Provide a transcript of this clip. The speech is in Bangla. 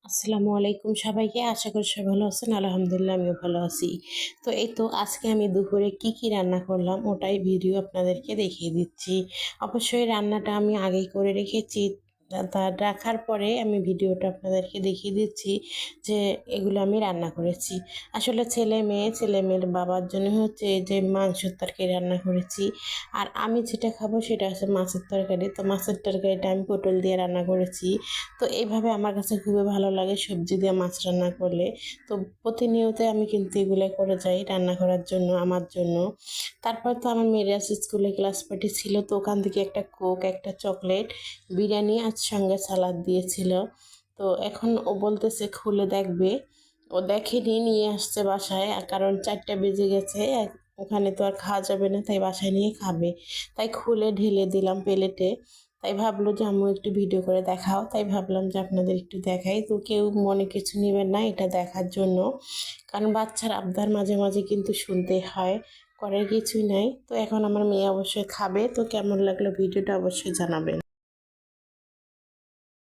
আসসালামু আলাইকুম সবাইকে। আশা করি সবাই ভালো আছেন। আলহামদুলিল্লাহ আমিও ভালো আছি। তো এই তো আজকে আমি দুপুরে কি রান্না করলাম ওটাই ভিডিও আপনাদেরকে দেখিয়ে দিচ্ছি। অবশ্যই রান্নাটা আমি আগেই করে রেখেছি। তা রাখার পরে আমি ভিডিওটা আপনাদেরকে দেখিয়ে দিচ্ছি যে এগুলো আমি রান্না করেছি। আসলে ছেলে মেয়ের বাবার জন্য হচ্ছে এই যে মাংসের তরকারি রান্না করেছি। আর আমি যেটা খাবো সেটা হচ্ছে মাছের তরকারি। তো মাছের তরকারিটা আমি পটল দিয়ে রান্না করেছি। তো এইভাবে আমার কাছে খুবই ভালো লাগে সবজি দিয়ে মাছ রান্না করলে। তো প্রতিনিয়ত আমি কিন্তু এগুলো করে যাই রান্না করার জন্য আমার জন্য। তারপর তো আমার মেয়ের আজকে স্কুলে ক্লাস পার্টি ছিল, তো ওখান থেকে একটা কোক, একটা চকলেট, বিরিয়ানি আর সঙ্গে সালাদ দিয়েছিল। তো এখন ও বলতেছে খুলে দেখবে। ও দেখেনি, নিয়ে আসছে বাসায়, কারণ 4টা বেজে গেছে। ওখানে তো আর খাওয়া যাবে না, তাই বাসায় নিয়ে খাবে। তাই খুলে ঢেলে দিলাম প্লেটে। তাই ভাবলো যে আম্মু একটু ভিডিও করে দেখাও, তাই ভাবলাম যে আপনাদের একটু দেখাই। তো কেউ মনে কিছু নেবেন না এটা দেখার জন্য, কারণ বাচ্চার আবদার মাঝে মাঝে কিন্তু শুনতে হয়, করার কিছুই নাই। তো এখন আমার মেয়ে অবশ্যই খাবে। তো কেমন লাগলো ভিডিওটা অবশ্যই জানাবেন।